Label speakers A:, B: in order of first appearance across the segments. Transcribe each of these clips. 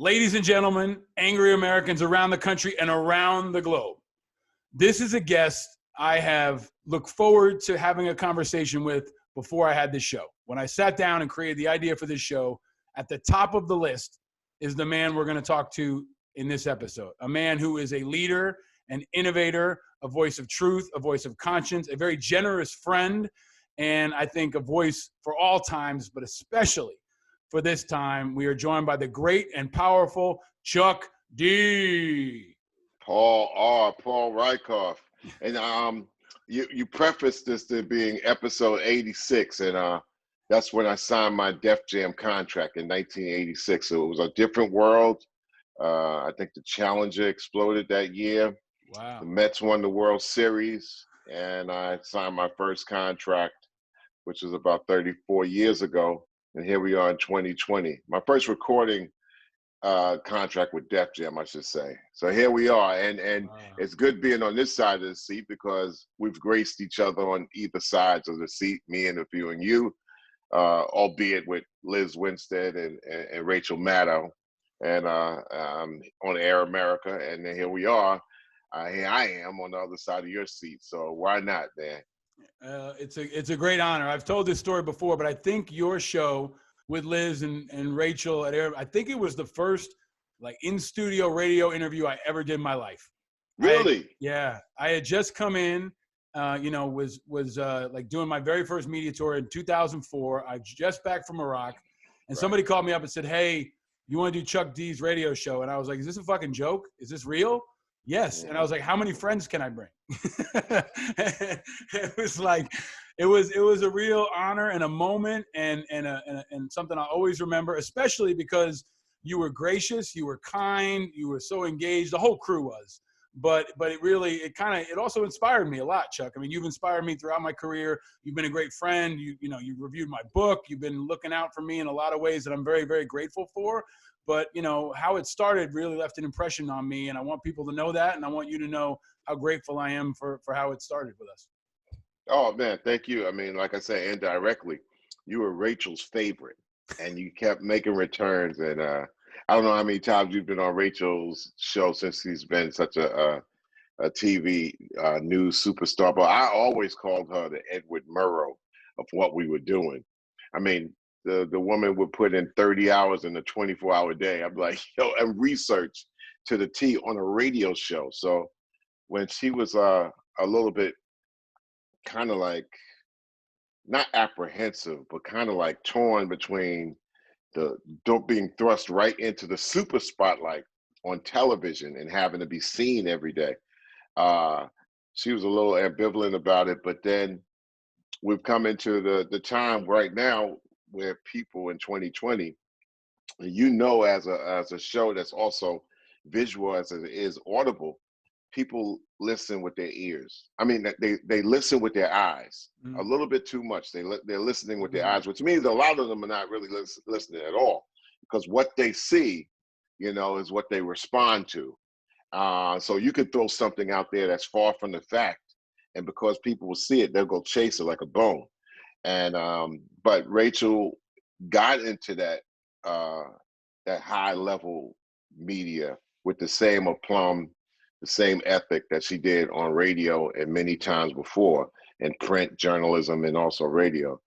A: Ladies and gentlemen, angry Americans around the country and around the globe, this is a guest I have looked forward to having a conversation with before I had this show. When I sat down and created the idea for this show, at the top of the list is the man we're going to talk to in this episode, a man who is a leader, an innovator, a voice of truth, a voice of conscience, a very generous friend, and I think a voice for all times, but especially for this time. We are joined by the great and powerful Chuck D.
B: Paul Rykoff. And you prefaced this to being episode 86, and that's when I signed my Def Jam contract in 1986. So it was a different world. I think the Challenger exploded that year.
A: Wow.
B: The Mets won the World Series, and I signed my first contract, which was about 34 years ago. And here we are in 2020. My first recording contract with Def Jam, I should say. So here we are, and
A: Wow.
B: It's good being on this side of the seat because we've graced each other on either sides of the seat, me interviewing you, albeit with Liz Winstead and Rachel Maddow, and on Air America, and then here we are. Here I am on the other side of your seat. So why not, man?
A: It's a great honor. I've told this story before, but I think your show with Liz and Rachel at Air, I think it was the first like in studio radio interview I ever did in my life.
B: Really?
A: I had just come in, was like doing my very first media tour in 2004. I was just back from Iraq, and somebody called me up and said, "Hey, you want to do Chuck D's radio show?" And I was like, "Is this a fucking joke? Is this real?" Yes. And I was like, "How many friends can I bring?" It was like, it was a real honor and a moment and something I always remember, especially because you were gracious, you were kind, you were so engaged. The whole crew was, but it also inspired me a lot, Chuck. I mean, you've inspired me throughout my career. You've been a great friend. You reviewed my book. You've been looking out for me in a lot of ways that I'm very, very grateful for. But, how it started really left an impression on me, and I want people to know that, and I want you to know how grateful I am for how it started with us.
B: Oh, man, thank you. I mean, like I said, indirectly, you were Rachel's favorite, and you kept making returns. And I don't know how many times you've been on Rachel's show since he's been such a TV news superstar, but I always called her the Edward Murrow of what we were doing. I mean, the woman would put in 30 hours in a 24-hour day. I'm like, and research to the T on a radio show. So when she was a little bit kind of like, not apprehensive, but kind of like torn between being thrust right into the super spotlight on television and having to be seen every day. She was a little ambivalent about it, but then we've come into the time right now where people in 2020, as a show that's also visual as it is audible, people listen with their ears. I mean, they listen with their eyes a little bit too much. They're listening with their eyes, which means a lot of them are not really listening at all, because what they see, is what they respond to. So you could throw something out there that's far from the fact, and because people will see it, they'll go chase it like a bone. And but Rachel got into that high level media with the same aplomb, the same ethic that she did on radio and many times before in print journalism and also radio.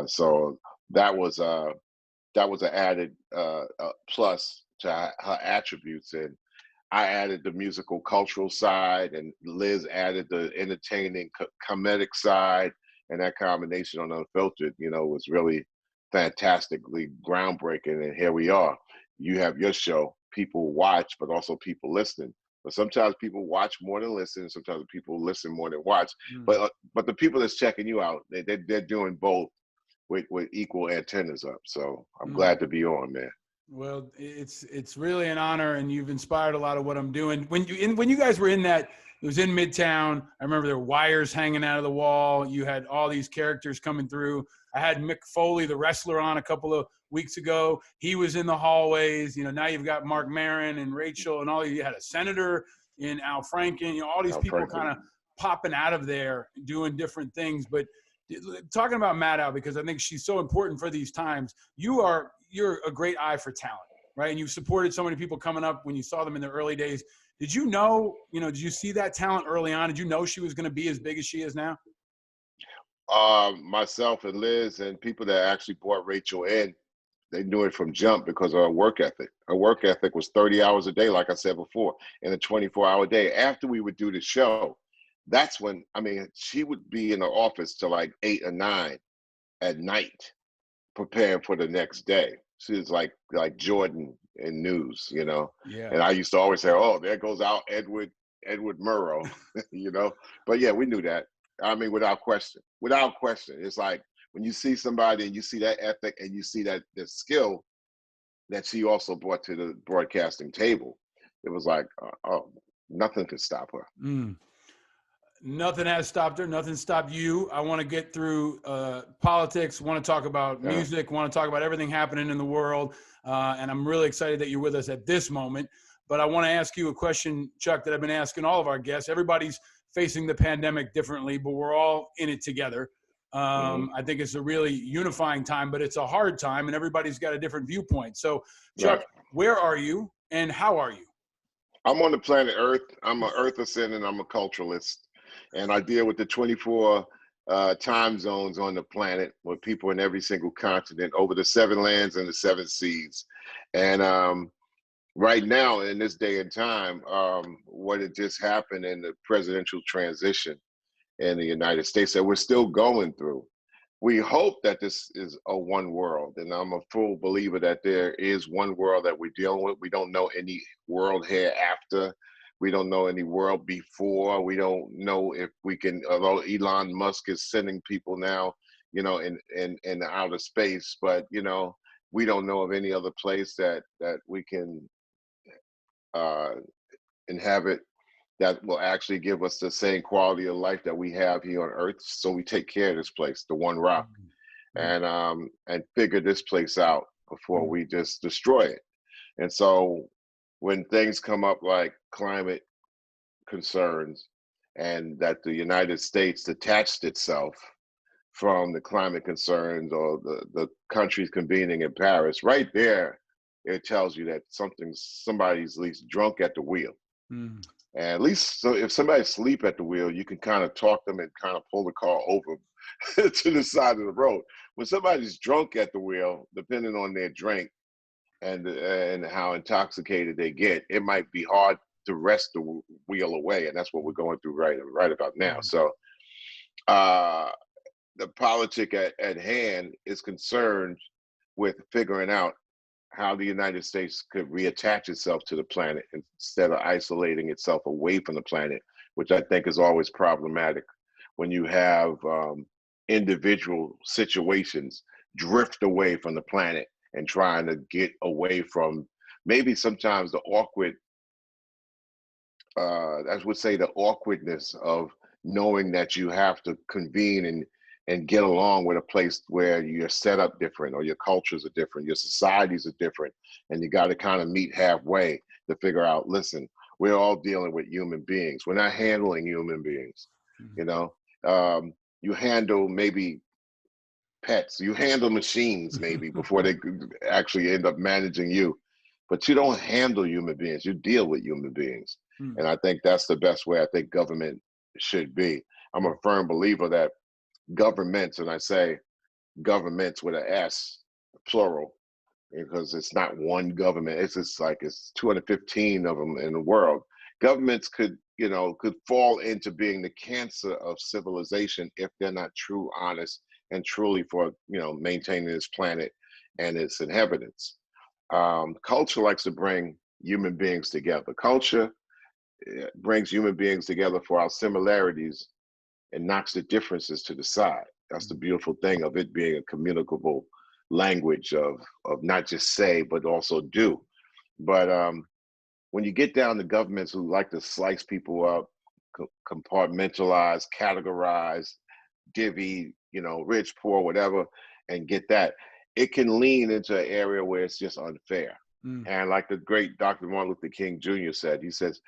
B: So that was an added plus to her attributes. And I added the musical cultural side, and Liz added the entertaining comedic side, and that combination on Unfiltered, was really fantastically groundbreaking. And here we are. You have your show, people watch, but also people listen. But sometimes people watch more than listen. Sometimes people listen more than watch. But the people that's checking you out, they're doing both with equal antennas up. So I'm glad to be on, man.
A: Well, it's really an honor, and you've inspired a lot of what I'm doing. When you guys were in that, it was in Midtown. I remember there were wires hanging out of the wall. You had all these characters coming through. I had Mick Foley, the wrestler, on a couple of weeks ago. He was in the hallways. Now you've got Mark Maron and Rachel and all. You had a senator in Al Franken. All these people kind of popping out of there doing different things. But talking about Maddow, because I think she's so important for these times. You're a great eye for talent. right? And you supported so many people coming up when you saw them in the early days. Did you know, did you see that talent early on? Did you know she was going to be as big as she is now?
B: Myself and Liz and people that actually brought Rachel in, they knew it from jump because of her work ethic. Her work ethic was 30 hours a day, like I said before, in a 24-hour day. After we would do the show, that's when, I mean, she would be in the office till like 8 or 9 at night, preparing for the next day. She was like Jordan in news,
A: Yeah.
B: And I used to always say, "Oh, there goes out Edward Murrow," But yeah, we knew that. I mean, without question. Without question. It's like when you see somebody and you see that ethic and you see that the skill that she also brought to the broadcasting table, it was like, oh, nothing could stop her.
A: Nothing has stopped her. Nothing stopped you. I want to get through politics. Want to talk about music. Want to talk about everything happening in the world. And I'm really excited that you're with us at this moment. But I want to ask you a question, Chuck, that I've been asking all of our guests. Everybody's facing the pandemic differently, but we're all in it together. I think it's a really unifying time, but it's a hard time, and everybody's got a different viewpoint. So, Chuck, where are you and how are you?
B: I'm on the planet Earth. I'm an Earthicist and I'm a culturalist. And I deal with the 24 time zones on the planet with people in every single continent over the 7 lands and the 7 seas. And right now, in this day and time, what had just happened in the presidential transition in the United States that we're still going through, we hope that this is a one world. And I'm a full believer that there is one world that we're dealing with. We don't know any world hereafter. We don't know any world before. We don't know if we can, although Elon Musk is sending people now, in outer space, but, we don't know of any other place that we can inhabit that will actually give us the same quality of life that we have here on Earth. So we take care of this place, the one rock, and figure this place out before we just destroy it. And so when things come up like climate concerns and that the United States detached itself from the climate concerns or the countries convening in Paris, right there, it tells you that somebody's at least drunk at the wheel. And at least, so if somebody's asleep at the wheel, you can kind of talk them and kind of pull the car over to the side of the road. When somebody's drunk at the wheel, depending on their drink and how intoxicated they get, it might be hard to wrest the wheel away, and that's what we're going through right about now. So, the politic at hand is concerned with figuring out how the United States could reattach itself to the planet instead of isolating itself away from the planet, which I think is always problematic when you have individual situations drift away from the planet and trying to get away from maybe sometimes the awkward, I would say the awkwardness of knowing that you have to convene and get along with a place where you're set up different or your cultures are different, your societies are different, and you got to kind of meet halfway to figure out, listen, we're all dealing with human beings. We're not handling human beings, you handle maybe pets, you handle machines maybe before they actually end up managing you, but you don't handle human beings, you deal with human beings. And I think that's the best way I think government should be. I'm a firm believer that governments, and I say governments with an S, plural, because it's not one government. It's just like it's 215 of them in the world. Governments could fall into being the cancer of civilization if they're not true, honest, and truly for maintaining this planet and its inhabitants. Culture likes to bring human beings together. Culture brings human beings together for our similarities and knocks the differences to the side. That's the beautiful thing of it being a communicable language of not just say, but also do. But when you get down to governments who like to slice people up, compartmentalize, categorize, divvy, rich, poor, whatever, and get that, it can lean into an area where it's just unfair. And like the great Dr. Martin Luther King Jr. said, he says,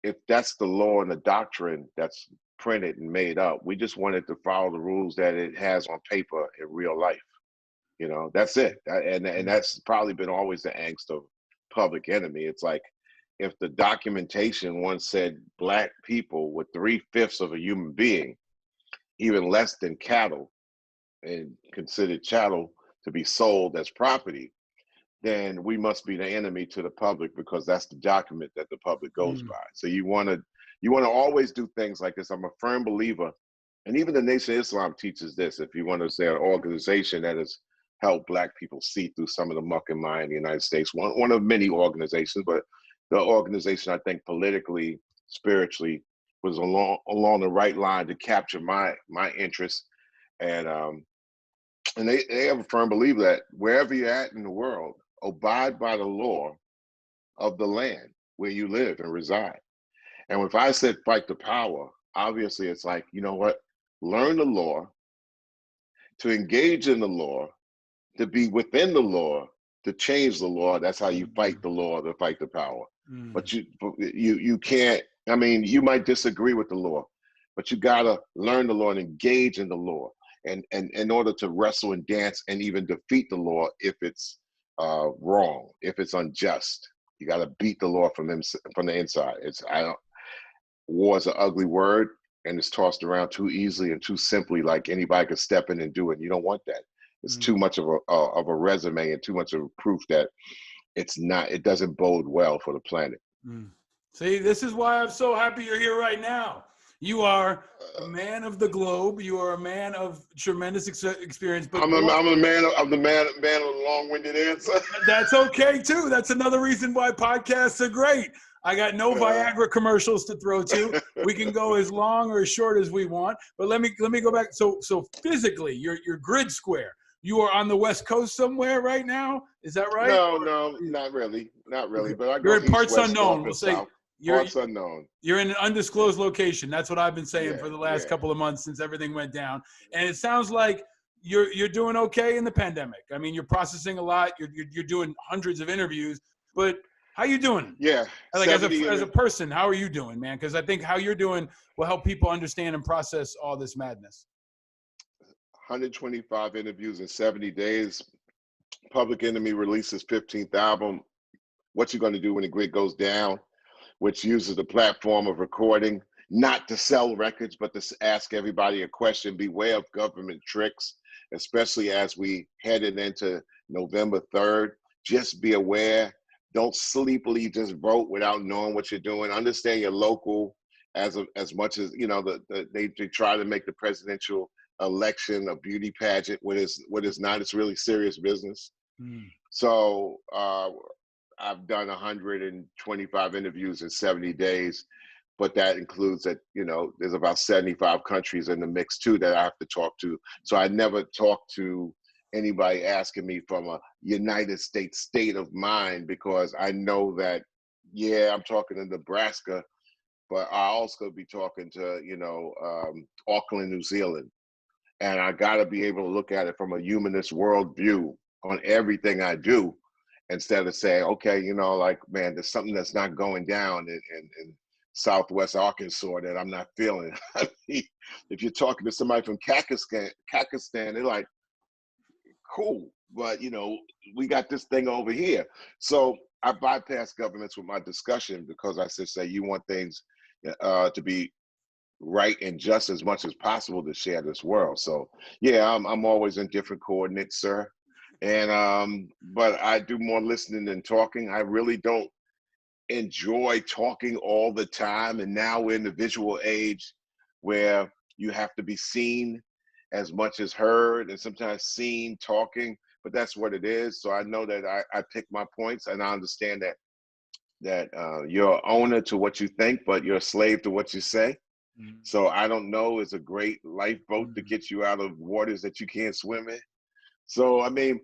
B: if that's the law and the doctrine that's printed and made up, we just wanted to follow the rules that it has on paper in real life. You know, that's it. And that's probably been always the angst of Public Enemy. It's like if the documentation once said black people were 3/5 of a human being, even less than cattle, and considered chattel to be sold as property, then we must be the enemy to the public because that's the document that the public goes by. So you want to always do things like this. I'm a firm believer, and even the Nation of Islam teaches this. If you want to say an organization that has helped black people see through some of the muck and mire in the United States, one of many organizations, but the organization I think politically, spiritually, was along the right line to capture my interest, and they have a firm belief that wherever you're at in the world, abide by the law of the land where you live and reside. And if I said fight the power, obviously it's like, you know what? Learn the law, to engage in the law, to be within the law, to change the law. That's how you fight the law, to fight the power. But you can't, I mean, you might disagree with the law, but you gotta learn the law and engage in the law. And in order to wrestle and dance and even defeat the law if it's wrong, if it's unjust, you got to beat the law from the inside. War is an ugly word, and it's tossed around too easily and too simply, like anybody could step in and do it. You don't want that. It's too much of a resume and too much of a proof that it doesn't bode well for the planet.
A: See, this is why I'm so happy you're here right now. You are a man of the globe. You are a man of tremendous experience. But
B: I'm a man of the long-winded answer.
A: That's okay too. That's another reason why podcasts are great. I got no Viagra commercials to throw to. We can go as long or as short as we want. But let me go back. So physically, you're grid square. You are on the West Coast somewhere right now. Is that right?
B: No, not really. Okay. But I go
A: you're in
B: east,
A: parts
B: west,
A: unknown.
B: north,
A: We'll say.
B: South. Parts unknown.
A: You're in an undisclosed location. That's what I've been saying for the last couple of months since everything went down. And it sounds like you're doing okay in the pandemic. I mean, you're processing a lot. You're doing hundreds of interviews. But how you doing?
B: Yeah.
A: Like as a person, how are you doing, man? Because I think how you're doing will help people understand and process all this madness.
B: 125 interviews in 70 days. Public Enemy releases 15th album. What you going to do when the grid goes down? Which uses the platform of recording, not to sell records, but to ask everybody a question. Beware of government tricks, especially as we headed into November 3rd. Just be aware. Don't sleepily just vote without knowing what you're doing. Understand your local as much as, you know, they try to make the presidential election a beauty pageant. What is not, it's really serious business. So, I've done 125 interviews in 70 days, but that includes that, you know, there's about 75 countries in the mix too that I have to talk to. So I never talk to anybody asking me from a United States state of mind, because I know that, I'm talking to Nebraska, but I also be talking to, you know, Auckland, New Zealand. And I gotta be able to look at it from a humanist worldview on everything I do, instead of saying, okay, you know, like, man, there's something that's not going down in Southwest Arkansas that I'm not feeling. I mean, if you're talking to somebody from Kakistan, they're like, cool, but, you know, we got this thing over here. So I bypass governments with my discussion, because I say you want things to be right and just as much as possible to share this world. So I'm always in different coordinates, sir. And but I do more listening than talking. I really don't enjoy talking all the time. And now we're in the visual age where you have to be seen as much as heard, and sometimes seen talking, but that's what it is. So I know that I pick my points, and I understand that you're an owner to what you think, but you're a slave to what you say. So I don't know, it's a great lifeboat to get you out of waters that you can't swim in. So I mean,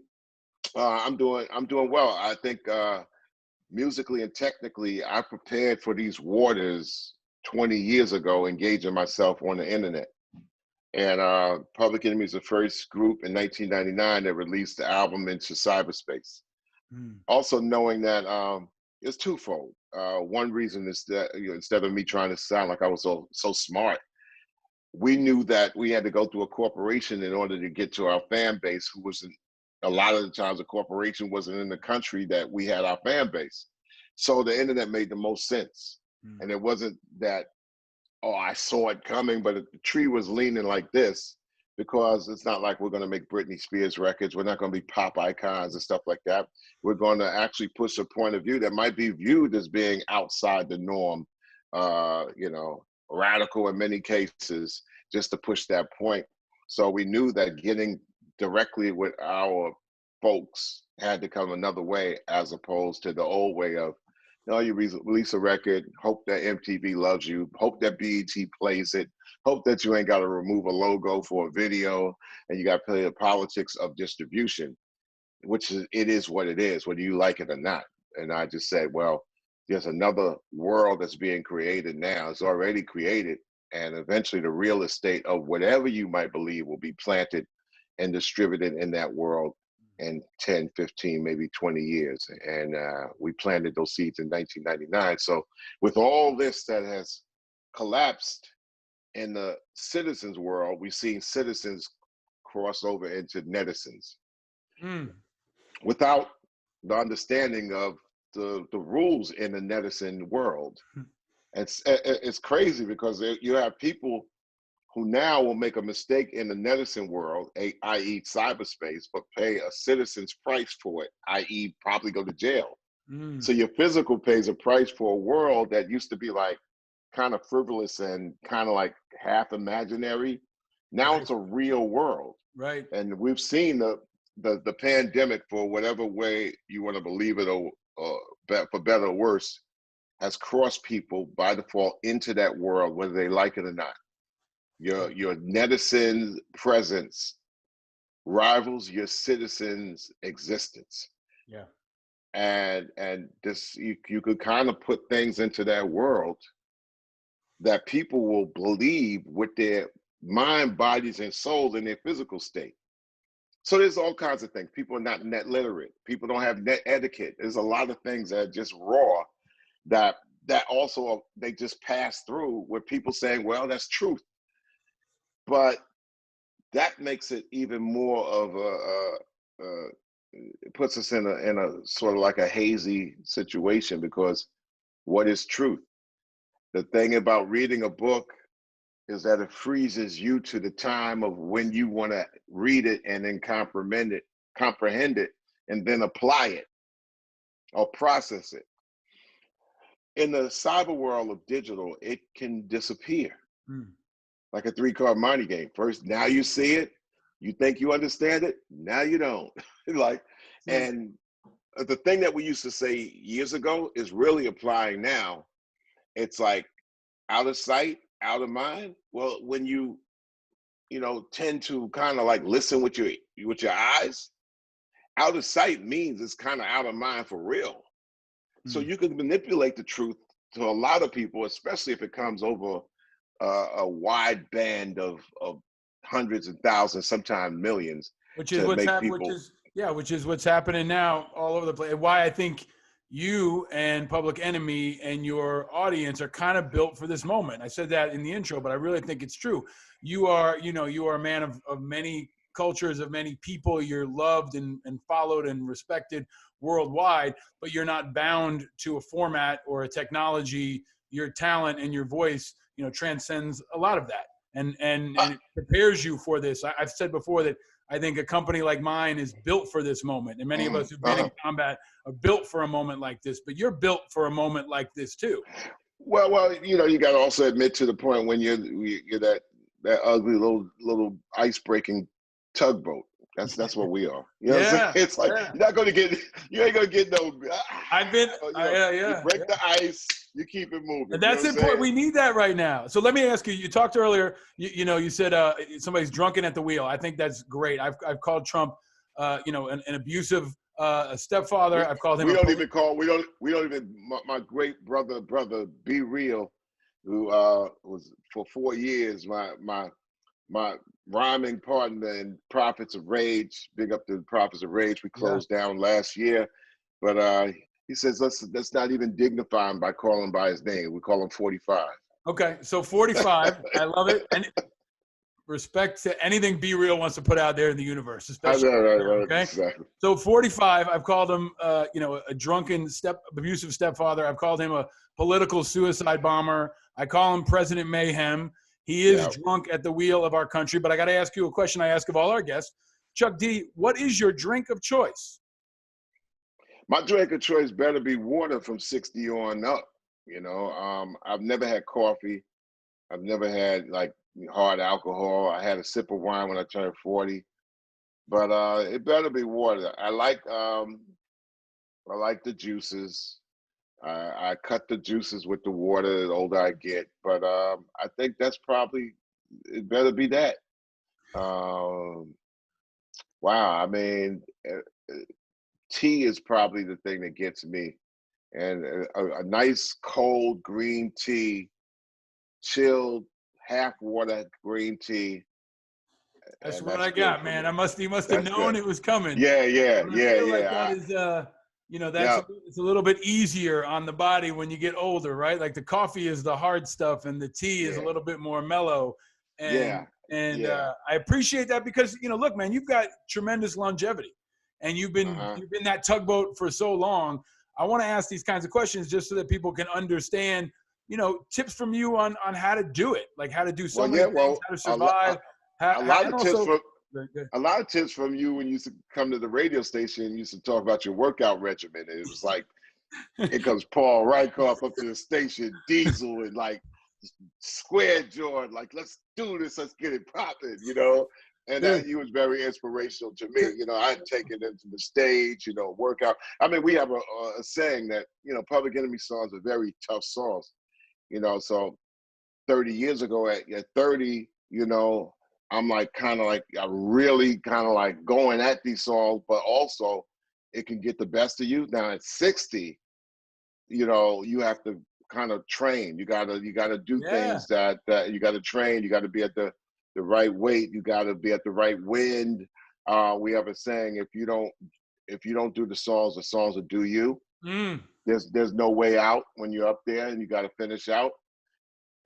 B: I'm doing well. I think musically and technically, I prepared for these waters 20 years ago, engaging myself on the internet. And Public Enemy is the first group in 1999 that released the album into cyberspace. Also knowing that it's twofold. One reason is that, you know, instead of me trying to sound like I was so smart, we knew that we had to go through a corporation in order to get to our fan base, who was a lot of the times the corporation wasn't in the country that we had our fan base. So the internet made the most sense. And it wasn't that, oh, I saw it coming, but the tree was leaning like this, because it's not like we're going to make Britney Spears records. We're not going to be pop icons and stuff like that. We're going to actually push a point of view that might be viewed as being outside the norm, you know, radical in many cases, just to push that point. So we knew that getting directly with our folks had to come another way, as opposed to the old way of, no, you release a record, hope that MTV loves you, hope that BET plays it, hope that you ain't got to remove a logo for a video, and you got to play the politics of distribution, which is, it is what it is, whether you like it or not. And I just said, well, there's another world that's being created now. It's already created, and eventually the real estate of whatever you might believe will be planted and distributed in that world in 10, 15, maybe 20 years. And we planted those seeds in 1999. So with all this that has collapsed in the citizens world, we've seen citizens cross over into netizens without the understanding of the rules in the netizen world. It's crazy, because you have people who now will make a mistake in the netizen world, i.e. cyberspace, but pay a citizen's price for it, i.e. probably go to jail. So your physical pays a price for a world that used to be like kind of frivolous and kind of like half imaginary. Now it's a real world.
A: Right.
B: And we've seen the pandemic, for whatever way you want to believe it, or for better or worse, has crossed people by default into that world, whether they like it or not. Your netizen presence rivals your citizen's existence.
A: Yeah.
B: And this, you could kind of put things into that world that people will believe with their mind, bodies, and souls in their physical state. So there's all kinds of things. People are not net literate. People don't have net etiquette. There's a lot of things that are just raw that also they just pass through, with people saying, well, that's truth. But that makes it even more of it puts us in a sort of like a hazy situation, because what is truth? The thing about reading a book is that it freezes you to the time of when you want to read it and then comprehend it, and then apply it or process it. In the cyber world of digital, it can disappear. Like a 3-card Monte game. First, now you see it, you think you understand it, now you don't. And the thing that we used to say years ago is really applying now. It's like out of sight, out of mind. Well, when you tend to kind of like listen with your eyes, out of sight means it's kind of out of mind for real. So you can manipulate the truth to a lot of people, especially if it comes over a wide band of hundreds and thousands, sometimes millions.
A: Which is what's happening now all over the place. Why I think you and Public Enemy and your audience are kind of built for this moment. I said that in the intro, but I really think it's true. You are a man of many cultures, of many people. You're loved and followed and respected worldwide, but you're not bound to a format or a technology. Your talent and your voice, transcends a lot of that, and it prepares you for this. I've said before that I think a company like mine is built for this moment, and many of us who've been in combat are built for a moment like this. But you're built for a moment like this too.
B: Well, you got to also admit to the point when you're that ugly little ice-breaking tugboat. That's what we are. You know what I'm saying? It's like you ain't gonna get no. You break the ice. You keep it moving.
A: And that's important. We need that right now. So let me ask you. You talked earlier. You said somebody's drunken at the wheel. I think that's great. I've called Trump, an abusive stepfather. I've called him.
B: My great brother, Be Real, who was for 4 years my rhyming partner in Prophets of Rage. Big up to the Prophets of Rage. We closed down last year, but he says let's not even dignify him by calling him by his name. We call him 45.
A: Okay, so 45. I love it. And respect to anything Be Real wants to put out there in the universe,
B: I
A: especially
B: know, right,
A: okay.
B: exactly.
A: So 45, I've called him, a drunken abusive stepfather. I've called him a political suicide bomber. I call him President Mayhem. He is drunk at the wheel of our country. But I got to ask you a question I ask of all our guests. Chuck D, what is your drink of choice?
B: My drink of choice better be water from 60 on up. I've never had coffee. I've never had like hard alcohol. I had a sip of wine when I turned 40, but it better be water. I like the juices. I cut the juices with the water the older I get, but I think that's probably, it better be that. Wow, I mean, tea is probably the thing that gets me, and a nice cold green tea, chilled, half water green tea.
A: That's what I got, man. You must have known it was coming.
B: Yeah.
A: I feel like that is, it's a little bit easier on the body when you get older, right? Like the coffee is the hard stuff, and the tea is a little bit more mellow. And I appreciate that because look, man, you've got tremendous longevity, and you've been that tugboat for so long. I want to ask these kinds of questions just so that people can understand, tips from you on how to do it, like how to do so many things, how to survive.
B: A lot of tips from you when you used to come to the radio station and used to talk about your workout regimen. And it was like, here comes Paul Rykoff up to the station, Diesel, and like square jawed, like, let's do this, let's get it popping, And he was very inspirational to me. I'd taken him to the stage, workout. I mean, we have a saying that, Public Enemy songs are very tough songs, so 30 years ago at 30, I'm like I'm really kind of like going at these songs, but also it can get the best of you. Now at 60, you have to kind of train. You gotta do things that you gotta train. You gotta be at the right weight. You gotta be at the right wind. We have a saying: if you don't do the songs will do you. There's no way out when you're up there, and you got to finish out.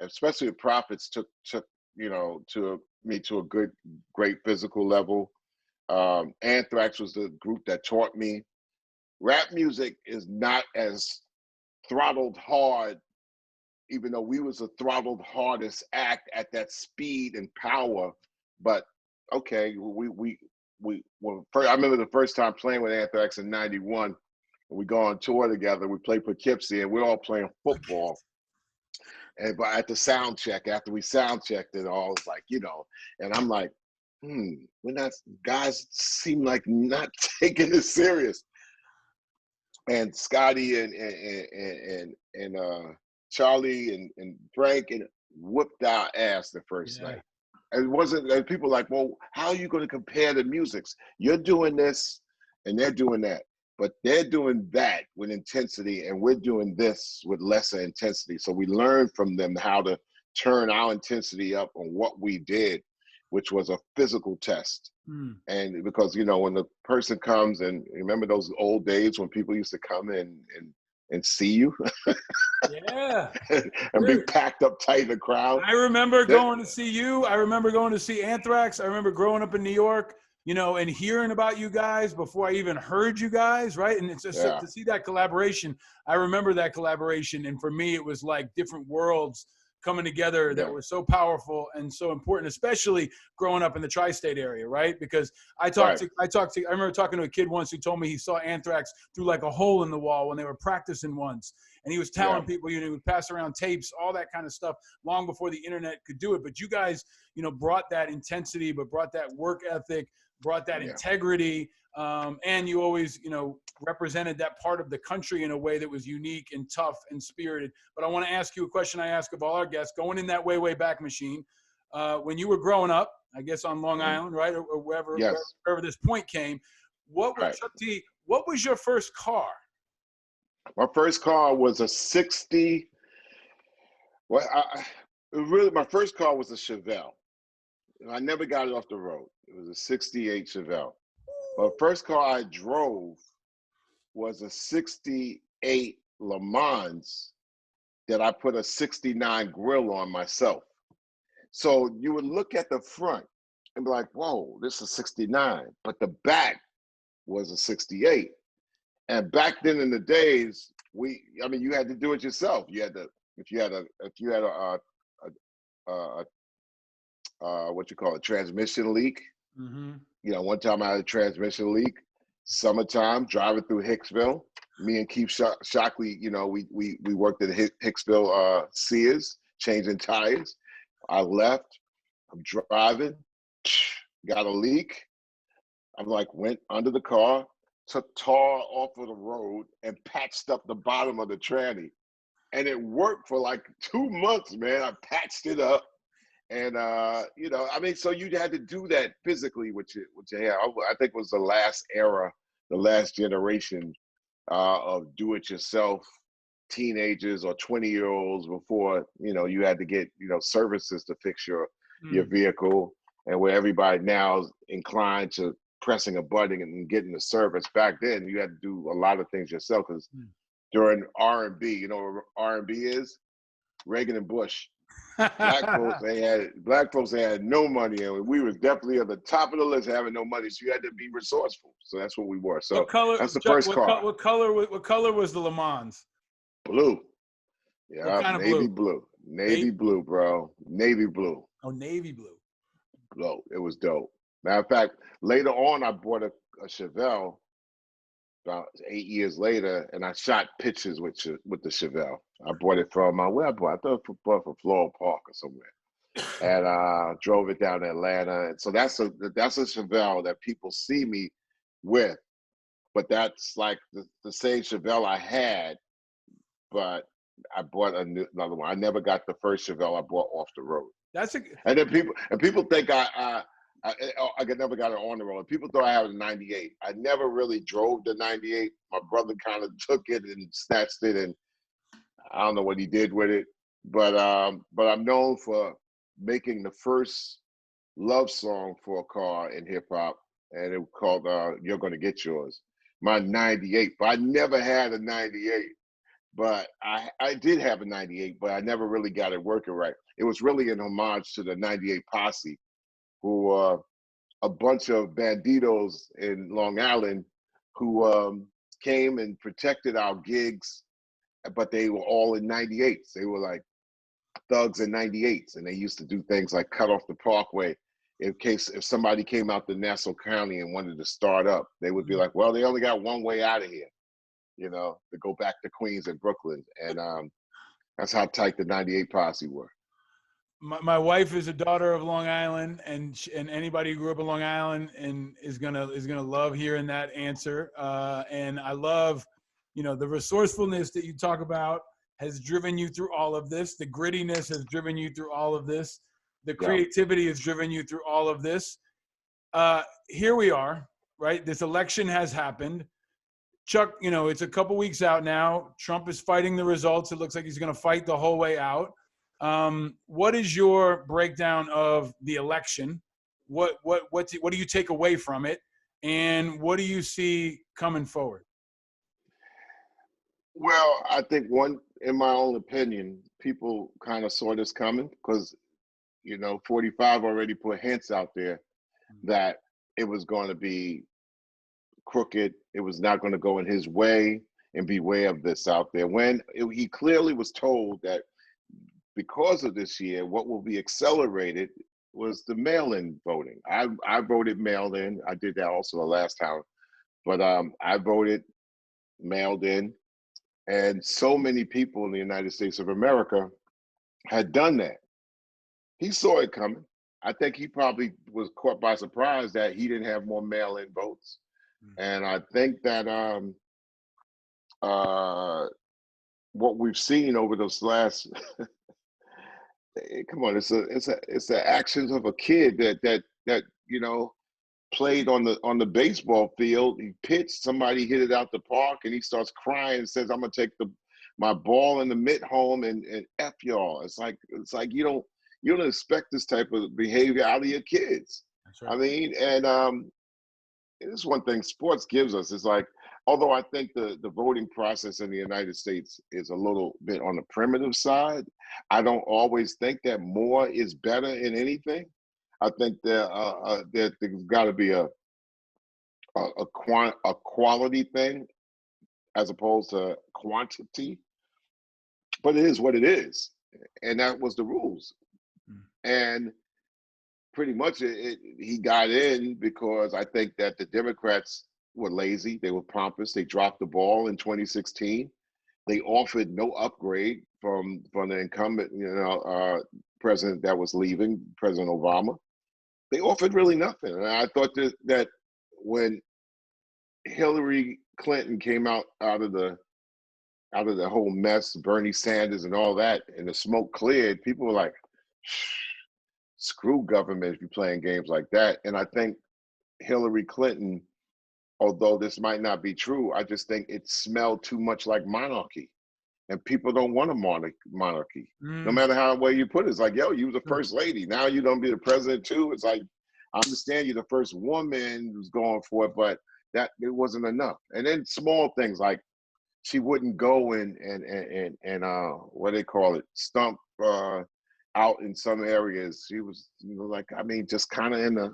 B: Especially if Prophets took me to a great physical level. Anthrax was the group that taught me. Rap music is not as throttled hard, even though we was the throttled hardest act at that speed and power. But okay, I remember the first time playing with Anthrax in '91. We go on tour together. We play Poughkeepsie, and we're all playing football. But at the sound check, after we sound checked it all, it's like, and I'm like, we're not, guys seem like not taking this serious. And Scotty and Charlie and Frank and whooped our ass the first night. And it wasn't, and people like, well, how are you going to compare the musics? You're doing this and they're doing that. But they're doing that with intensity, and we're doing this with lesser intensity. So we learned from them how to turn our intensity up on what we did, which was a physical test. And because, when the person comes, and remember those old days when people used to come in and see you? And be packed up tight in the crowd.
A: I remember going to see you. I remember going to see Anthrax. I remember growing up in New York, and hearing about you guys before I even heard you guys, right? And it's just to see that collaboration. I remember that collaboration. And for me, it was like different worlds coming together that were so powerful and so important, especially growing up in the tri-state area, right? Because I remember talking to a kid once who told me he saw Anthrax through like a hole in the wall when they were practicing once. And he was telling people, he would pass around tapes, all that kind of stuff long before the internet could do it. But you guys, brought that intensity, but brought that work ethic, brought that integrity. And you always, represented that part of the country in a way that was unique and tough and spirited. But I want to ask you a question I ask of all our guests, going in that way back machine. When you were growing up, I guess on Long Island, right? Or wherever this point came, what was your first car?
B: My first car was a 60. Well, my first car was a Chevelle. I never got it off the road. It was a 68 Chevelle. But first car I drove was a 68 Le Mans that I put a 69 grill on myself. So you would look at the front and be like, whoa, this is 69. But the back was a 68. And back then in the days, you had to do it yourself. You had to, if you had what you call a transmission leak.
A: Mm-hmm.
B: One time I had a transmission leak. Summertime, driving through Hicksville. Me and Keith Shockley, we worked at Hicksville Sears, changing tires. I left. I'm driving. Got a leak. I'm like, went under the car, took tar off of the road, and patched up the bottom of the tranny. And it worked for like 2 months, man. I patched it up. And, so you had to do that physically with your hair. I think it was the last era, the last generation of do-it-yourself teenagers or 20-year-olds before, you had to get, services to fix your vehicle, and where everybody now is inclined to pressing a button and getting the service. Back then, you had to do a lot of things yourself, because during R&B, what R&B is? Reagan and Bush. Black folks, they had no money, and we was definitely at the top of the list having no money. So you had to be resourceful. So that's what we were. So that's the first car.
A: What color was the Le Mans?
B: Blue. Yeah,
A: what kind of
B: navy
A: blue?
B: Navy blue, bro. Navy blue.
A: Oh, navy blue.
B: Blue. It was dope. Matter of fact, later on, I bought a Chevelle about 8 years later, and I shot pictures with the Chevelle. I bought it from where I bought. I thought I bought it from Floral Park or somewhere, and drove it down to Atlanta. And so that's a Chevelle that people see me with, but that's like the same Chevelle I had, but I bought another one. I never got the first Chevelle I bought off the road. And then people think I never got it on the road. People thought I had a 98. I never really drove the 98. My brother kind of took it and snatched it, and I don't know what he did with it. But I'm known for making the first love song for a car in hip hop, and it was called "You're Gonna Get Yours." My 98, but I never had a 98. But I did have a 98, but I never really got it working right. It was really an homage to the 98 Posse, who a bunch of banditos in Long Island who came and protected our gigs, but they were all in 98s. They were like thugs in 98s, and they used to do things like cut off the Parkway. If somebody came out to Nassau County and wanted to start up, they would be like, well, they only got one way out of here, to go back to Queens and Brooklyn. And that's how tight the 98 Posse were.
A: My wife is a daughter of Long Island, and anybody who grew up in Long Island and is gonna love hearing that answer. And I love, the resourcefulness that you talk about has driven you through all of this. The grittiness has driven you through all of this. The creativity has driven you through all of this. Here we are, right? This election has happened. Chuck, it's a couple weeks out now. Trump is fighting the results. It looks like he's going to fight the whole way out. What is your breakdown of the election? What do you take away from it, and what do you see coming forward?
B: Well, I think in my own opinion, people kind of saw this coming because, 45 already put hints out there that it was going to be crooked. It was not going to go in his way, and beware of this out there. He clearly was told that because of this year, what will be accelerated was the mail-in voting. I voted mail-in. I did that also the last time, but I voted mailed in, and so many people in the United States of America had done that. He saw it coming. I think he probably was caught by surprise that he didn't have more mail-in votes. And I think that what we've seen over those last come on, it's the actions of a kid that played on the baseball field. He pitched, somebody hit it out the park, and he starts crying and says, "I'm gonna take my ball in the mitt home and F y'all." It's like you don't expect this type of behavior out of your kids. That's right. I mean, and it's one thing sports gives us. It's like although I think the voting process in the United States is a little bit on the primitive side, I don't always think that more is better in anything. I think that there's got to be a quality thing as opposed to quantity, but it is what it is, and that was the rules.
A: Mm.
B: And pretty much he got in because I think that the Democrats were lazy, they were pompous, they dropped the ball in 2016. They offered no upgrade from the incumbent, president that was leaving, President Obama. They offered really nothing, and I thought that when Hillary Clinton came out of the whole mess, Bernie Sanders and all that, and the smoke cleared, people were like, screw government if you're playing games like that. And I think Hillary Clinton, although this might not be true, I just think it smelled too much like monarchy. And people don't want a monarchy. No matter how way you put it. It's like, yo, you was the first lady. Now you don't be the president too. It's like, I understand you're the first woman who's going for it, but that it wasn't enough. And then small things like she wouldn't go and what they call it, stump out in some areas. She was, like, I mean, just kind of in a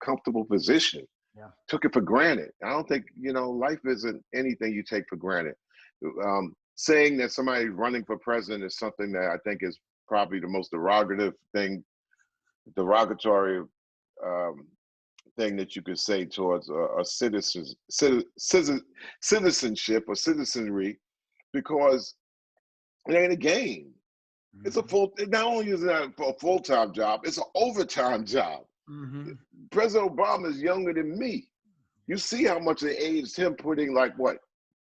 B: comfortable position.
A: Yeah.
B: Took it for granted. I don't think, life isn't anything you take for granted. Saying that somebody's running for president is something that I think is probably the most derogatory thing that you could say towards a citizenship or citizenry, because it ain't a game. Mm-hmm. It's not only is it a full-time job, it's an overtime job. Mm-hmm. President Obama is younger than me. You see how much they aged him, putting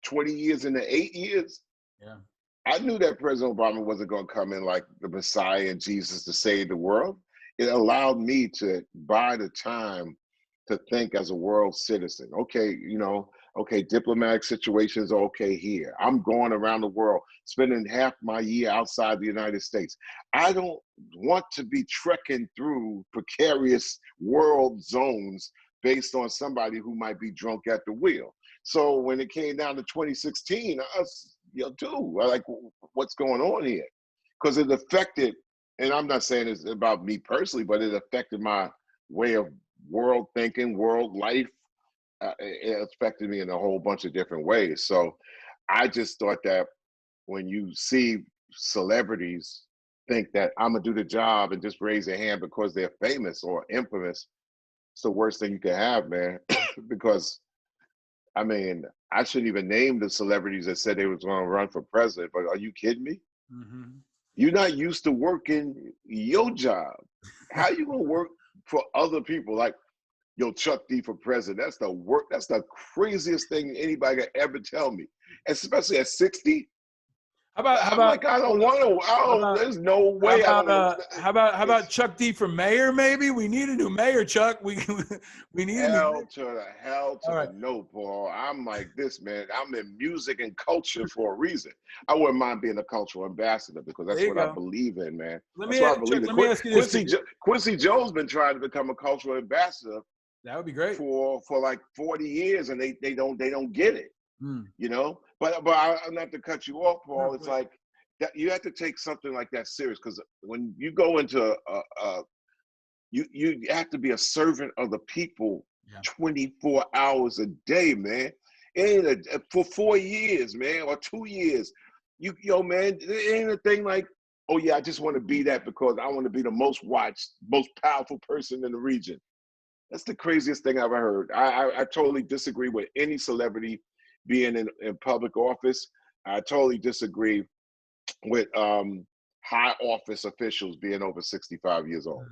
B: 20 years into 8 years?
A: Yeah.
B: I knew that President Obama wasn't going to come in like the Messiah and Jesus to save the world. It allowed me to buy the time to think as a world citizen. Okay, diplomatic situations are okay here. I'm going around the world, spending half my year outside the United States. I don't want to be trekking through precarious world zones based on somebody who might be drunk at the wheel. So when it came down to 2016, like, what's going on here? Because it affected, and I'm not saying it's about me personally, but it affected my way of world thinking, world life. It affected me in a whole bunch of different ways. So I just thought that when you see celebrities think that I'm gonna do the job and just raise their hand because they're famous or infamous, it's the worst thing you can have, man. Because I mean, I shouldn't even name the celebrities that said they was going to run for president, but are you kidding me? Mm-hmm. You're not used to working your job. How you going to work for other people? Like, yo, Chuck D for president. That's the craziest thing anybody could ever tell me. Especially at 60. How about I don't want to. There's no way.
A: How about Chuck D for mayor? Maybe we need a new mayor, Chuck. We need
B: hell to the no, Paul. I'm like this, man. I'm in music and culture for a reason. I wouldn't mind being a cultural ambassador because that's what I believe in, man. That's what I believe in. Quincy Jones been trying to become a cultural ambassador.
A: That would be great
B: for like 40 years, and they don't get it. But I'm not to cut you off, Paul. It's like that you have to take something like that serious, because when you go into you have to be a servant of the people 24 hours a day, man. It ain't for 4 years, man, or 2 years. Man, it ain't a thing like, oh yeah, I just want to be that because I want to be the most watched, most powerful person in the region. That's the craziest thing I've ever heard. I totally disagree with any celebrity being in public office. I totally disagree with high office officials being over 65 years old.